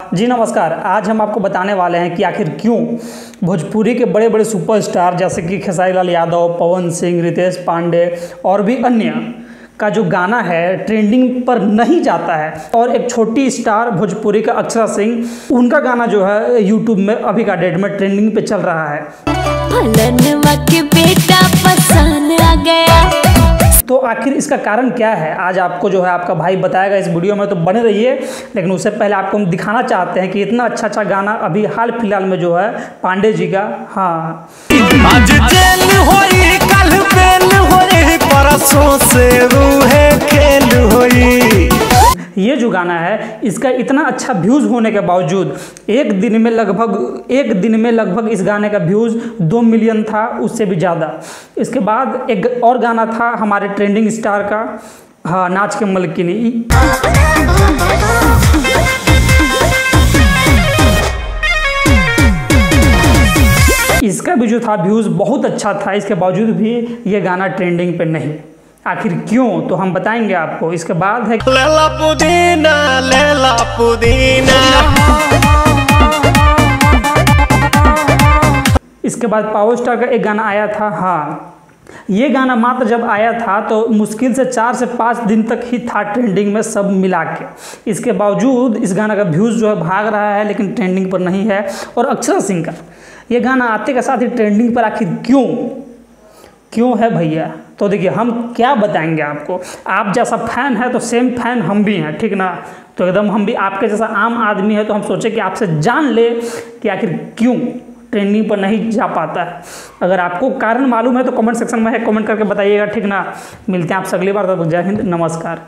जी नमस्कार। आज हम आपको बताने वाले हैं कि आखिर क्यों भोजपुरी के बड़े बड़े सुपरस्टार जैसे कि खेसारी लाल यादव, पवन सिंह, रितेश पांडे और भी अन्य का जो गाना है ट्रेंडिंग पर नहीं जाता है, और एक छोटी स्टार भोजपुरी का अक्षरा सिंह, उनका गाना जो है यूट्यूब में अभी का डेट में ट्रेंडिंग पे चल रहा है। बेटा पसंद आ गया। तो आखिर इसका कारण क्या है, आज आपको जो है आपका भाई बताएगा इस वीडियो में, तो बने रहिए। लेकिन उससे पहले आपको हम दिखाना चाहते हैं कि इतना अच्छा गाना अभी हाल फिलहाल में जो है पांडे जी का, हाँ आज जेल होई कल बेल होई परसों से रूहे खेल होई। ये जो गाना है इसका इतना अच्छा व्यूज़ होने के बावजूद एक दिन में लगभग इस गाने का व्यूज़ 2 मिलियन था, उससे भी ज़्यादा। इसके बाद एक और गाना था हमारे ट्रेंडिंग स्टार का, हाँ, नाच के मलकिनी। इसका भी जो था व्यूज़ बहुत अच्छा था, इसके बावजूद भी ये गाना ट्रेंडिंग पे नहीं। आखिर क्यों, तो हम बताएंगे आपको। इसके बाद है लेला पुदीना। इसके बाद पावर स्टार का एक गाना आया था, हाँ, ये गाना मात्र जब आया था तो मुश्किल से 4 से 5 दिन तक ही था ट्रेंडिंग में सब मिला के। इसके बावजूद इस गाना का व्यूज़ जो है भाग रहा है, लेकिन ट्रेंडिंग पर नहीं है। और अक्षरा सिंह का ये गाना आते के साथ ही ट्रेंडिंग पर आखिर क्यों है भैया, तो देखिए हम क्या बताएंगे आपको। आप जैसा फैन है तो सेम फैन हम भी हैं, ठीक ना। तो एकदम हम भी आपके जैसा आम आदमी है, तो हम सोचे कि आपसे जान ले कि आखिर क्यों ट्रेंडिंग पर नहीं जा पाता है। अगर आपको कारण मालूम है तो कमेंट सेक्शन में है, कमेंट करके बताइएगा, ठीक ना। मिलते हैं आपसे अगली बार, तब तक जय हिंद, नमस्कार।